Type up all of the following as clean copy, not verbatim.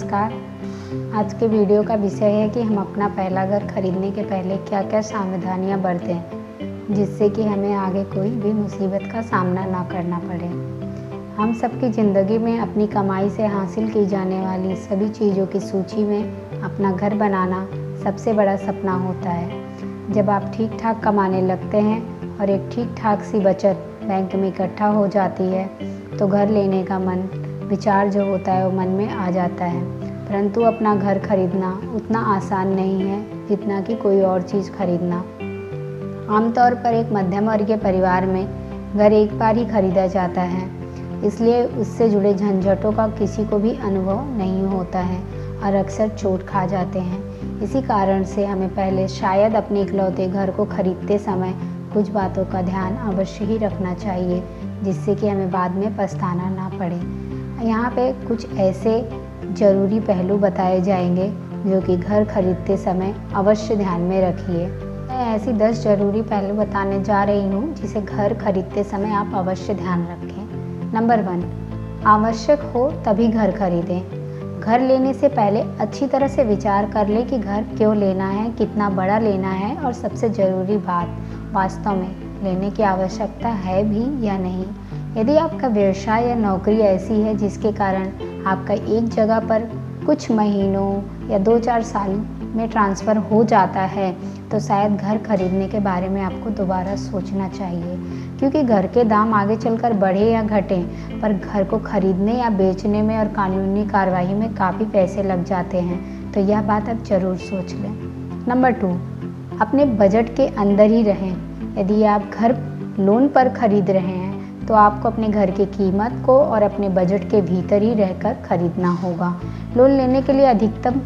नमस्कार। आज के वीडियो का विषय है कि हम अपना पहला घर खरीदने के पहले क्या क्या सावधानियां बरतें जिससे कि हमें आगे कोई भी मुसीबत का सामना ना करना पड़े। हम सबकी ज़िंदगी में अपनी कमाई से हासिल की जाने वाली सभी चीज़ों की सूची में अपना घर बनाना सबसे बड़ा सपना होता है। जब आप ठीक ठाक कमाने लगते हैं और एक ठीक ठाक सी बचत बैंक में इकट्ठा हो जाती है तो घर लेने का विचार जो होता है वो मन में आ जाता है। परंतु अपना घर खरीदना उतना आसान नहीं है जितना कि कोई और चीज़ खरीदना। आमतौर पर एक मध्यम वर्गीय परिवार में घर एक बार ही खरीदा जाता है, इसलिए उससे जुड़े झंझटों का किसी को भी अनुभव नहीं होता है और अक्सर चोट खा जाते हैं। इसी कारण से हमें पहले शायद अपने इकलौते घर को खरीदते समय कुछ बातों का ध्यान अवश्य ही रखना चाहिए जिससे कि हमें बाद में पछताना ना पड़े। यहाँ पे कुछ ऐसे ज़रूरी पहलू बताए जाएंगे जो कि घर खरीदते समय अवश्य ध्यान में रखिए। मैं ऐसी 10 ज़रूरी पहलू बताने जा रही हूँ जिसे घर खरीदते समय आप अवश्य ध्यान रखें। नंबर 1, आवश्यक हो तभी घर खरीदें। घर लेने से पहले अच्छी तरह से विचार कर लें कि घर क्यों लेना है, कितना बड़ा लेना है और सबसे ज़रूरी बात, वास्तव में लेने की आवश्यकता है भी या नहीं। यदि आपका व्यवसाय या नौकरी ऐसी है जिसके कारण आपका एक जगह पर कुछ महीनों या 2-4 साल में ट्रांसफ़र हो जाता है तो शायद घर खरीदने के बारे में आपको दोबारा सोचना चाहिए, क्योंकि घर के दाम आगे चलकर बढ़े या घटें पर घर को खरीदने या बेचने में और कानूनी कार्रवाई में काफ़ी पैसे लग जाते हैं, तो यह बात आप ज़रूर सोच लें। नंबर 2, अपने बजट के अंदर ही रहें। यदि आप घर लोन पर खरीद रहे हैं तो आपको अपने घर की कीमत को और अपने बजट के भीतर ही रहकर खरीदना होगा। लोन लेने के लिए अधिकतम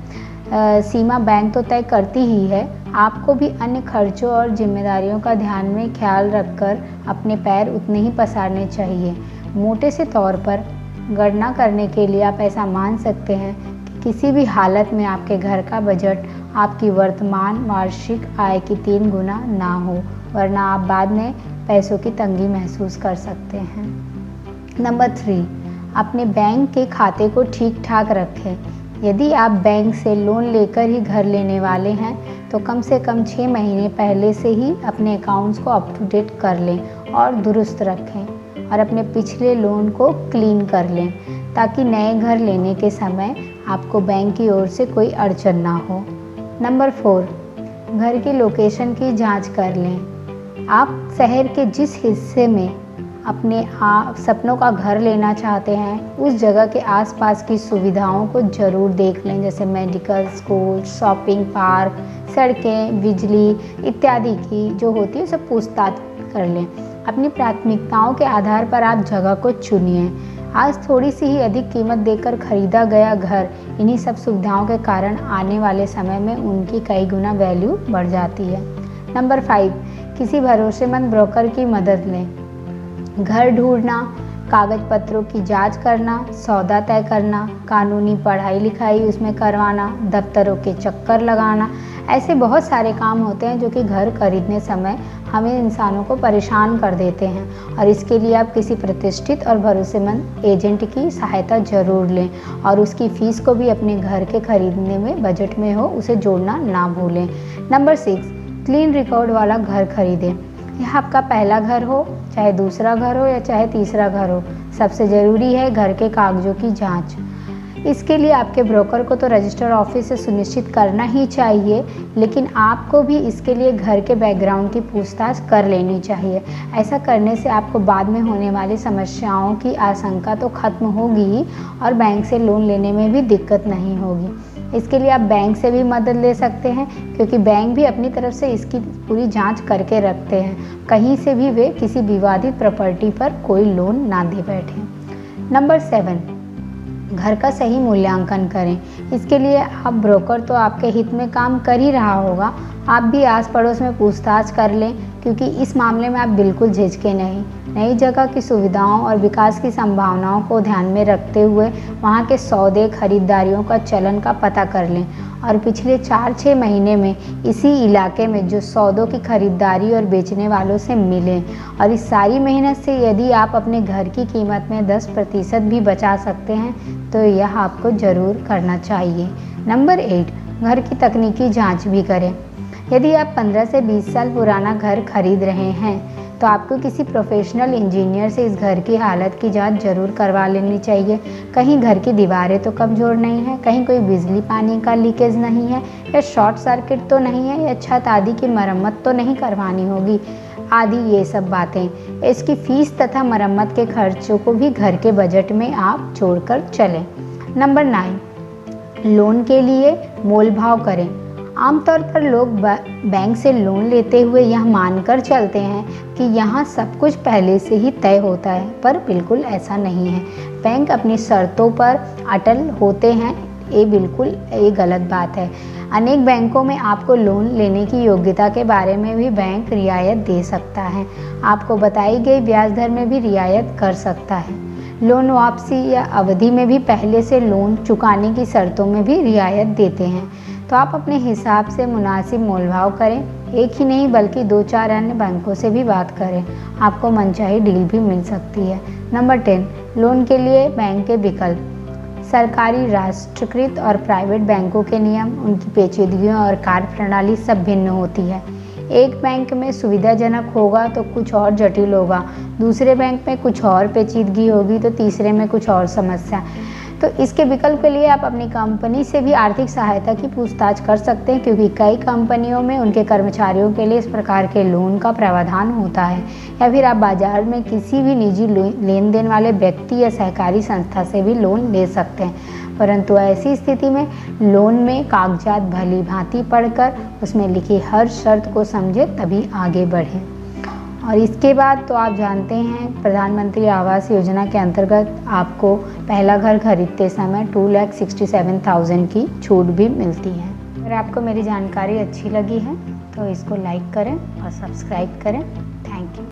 सीमा बैंक तो तय करती ही है, आपको भी अन्य खर्चों और जिम्मेदारियों का ध्यान में ख्याल रखकर अपने पैर उतने ही पसारने चाहिए। मोटे से तौर पर गणना करने के लिए आप ऐसा मान सकते हैं कि किसी भी हालत में आपके घर का बजट आपकी वर्तमान वार्षिक आय की 3 गुना ना हो, वरना आप बाद में पैसों की तंगी महसूस कर सकते हैं। नंबर 3, अपने बैंक के खाते को ठीक ठाक रखें। यदि आप बैंक से लोन लेकर ही घर लेने वाले हैं तो कम से कम 6 महीने पहले से ही अपने अकाउंट्स को अप टू डेट कर लें और दुरुस्त रखें और अपने पिछले लोन को क्लीन कर लें ताकि नए घर लेने के समय आपको बैंक की ओर से कोई अड़चन ना हो। नंबर 4, घर की लोकेशन की जांच कर लें। आप शहर के जिस हिस्से में अपने सपनों का घर लेना चाहते हैं उस जगह के आसपास की सुविधाओं को ज़रूर देख लें, जैसे मेडिकल, स्कूल, शॉपिंग, पार्क, सड़कें, बिजली इत्यादि की जो होती है सब पूछताछ कर लें। अपनी प्राथमिकताओं के आधार पर आप जगह को चुनिए। आज थोड़ी सी ही अधिक कीमत देकर खरीदा गया घर इन्हीं सब सुविधाओं के कारण आने वाले समय में उनकी कई गुना वैल्यू बढ़ जाती है। नंबर 5, किसी भरोसेमंद ब्रोकर की मदद लें। घर ढूंढना, कागज पत्रों की जांच करना, सौदा तय करना, कानूनी पढ़ाई लिखाई उसमें करवाना, दफ्तरों के चक्कर लगाना, ऐसे बहुत सारे काम होते हैं जो कि घर खरीदने समय हमें इंसानों को परेशान कर देते हैं और इसके लिए आप किसी प्रतिष्ठित और भरोसेमंद एजेंट की सहायता ज़रूर लें और उसकी फ़ीस को भी अपने घर के खरीदने में बजट में हो उसे जोड़ना ना भूलें। नंबर 6, क्लीन रिकॉर्ड वाला घर खरीदें। यह आपका पहला घर हो, चाहे दूसरा घर हो या चाहे तीसरा घर हो, सबसे ज़रूरी है घर के कागजों की जांच। इसके लिए आपके ब्रोकर को तो रजिस्टर ऑफिस से सुनिश्चित करना ही चाहिए, लेकिन आपको भी इसके लिए घर के बैकग्राउंड की पूछताछ कर लेनी चाहिए। ऐसा करने से आपको बाद में होने वाली समस्याओं की आशंका तो खत्म होगी ही और बैंक से लोन लेने में भी दिक्कत नहीं होगी। इसके लिए आप बैंक से भी मदद ले सकते हैं, क्योंकि बैंक भी अपनी तरफ से इसकी पूरी जांच करके रखते हैं। कहीं से भी वे किसी विवादित प्रॉपर्टी पर कोई लोन ना दे बैठें। नंबर 7, घर का सही मूल्यांकन करें। इसके लिए आप ब्रोकर तो आपके हित में काम कर ही रहा होगा, आप भी आस पड़ोस में पूछताछ कर लें, क्योंकि इस मामले में आप बिल्कुल झिझकें नहीं। नई जगह की सुविधाओं और विकास की संभावनाओं को ध्यान में रखते हुए वहां के सौदे, खरीदारियों का चलन का पता कर लें और पिछले 4-6 महीने में इसी इलाके में जो सौदों की खरीदारी और बेचने वालों से मिले, और इस सारी मेहनत से यदि आप अपने घर की कीमत में 10% भी बचा सकते हैं तो यह आपको ज़रूर करना चाहिए। नंबर 8, घर की तकनीकी जांच भी करें। यदि आप 15 से 20 साल पुराना घर खरीद रहे हैं तो आपको किसी प्रोफेशनल इंजीनियर से इस घर की हालत की जांच जरूर करवा लेनी चाहिए। कहीं घर की दीवारें तो कमज़ोर नहीं है, कहीं कोई बिजली पानी का लीकेज नहीं है, या शॉर्ट सर्किट तो नहीं है, या छत आदि की मरम्मत तो नहीं करवानी होगी आदि ये सब बातें। इसकी फ़ीस तथा मरम्मत के खर्चों को भी घर के बजट में आप जोड़कर चलें। नंबर 9, लोन के लिए मोल भाव करें। आमतौर पर लोग बैंक से लोन लेते हुए यह मानकर चलते हैं कि यहाँ सब कुछ पहले से ही तय होता है, पर बिल्कुल ऐसा नहीं है। बैंक अपनी शर्तों पर अटल होते हैं, ये गलत बात है। अनेक बैंकों में आपको लोन लेने की योग्यता के बारे में भी बैंक रियायत दे सकता है, आपको बताई गई ब्याज दर में भी रियायत कर सकता है। लोन वापसी या अवधि में भी पहले से लोन चुकाने की शर्तों में भी रियायत देते हैं। तो आप अपने हिसाब से मुनासिब मोलभाव करें, एक ही नहीं बल्कि 2-4 अन्य बैंकों से भी बात करें, आपको मनचाही डील भी मिल सकती है। नंबर 10, लोन के लिए बैंक के विकल्प। सरकारी, राष्ट्रीयकृत और प्राइवेट बैंकों के नियम, उनकी पेचीदगियों और कार्यप्रणाली सब भिन्न होती है। एक बैंक में सुविधाजनक होगा तो कुछ और जटिल होगा, दूसरे बैंक में कुछ और पेचीदगी होगी तो तीसरे में कुछ और समस्या। तो इसके विकल्प के लिए आप अपनी कंपनी से भी आर्थिक सहायता की पूछताछ कर सकते हैं, क्योंकि कई कंपनियों में उनके कर्मचारियों के लिए इस प्रकार के लोन का प्रावधान होता है। या फिर आप बाजार में किसी भी निजी लेन देन वाले व्यक्ति या सहकारी संस्था से भी लोन ले सकते हैं, परंतु ऐसी स्थिति में लोन में कागजात भली भांति पढ़कर उसमें लिखी हर शर्त को समझे तभी आगे बढ़ें। और इसके बाद तो आप जानते हैं प्रधानमंत्री आवास योजना के अंतर्गत आपको पहला घर खरीदते समय 2,67,000 की छूट भी मिलती है। अगर आपको मेरी जानकारी अच्छी लगी है तो इसको लाइक करें और सब्सक्राइब करें। Thank you.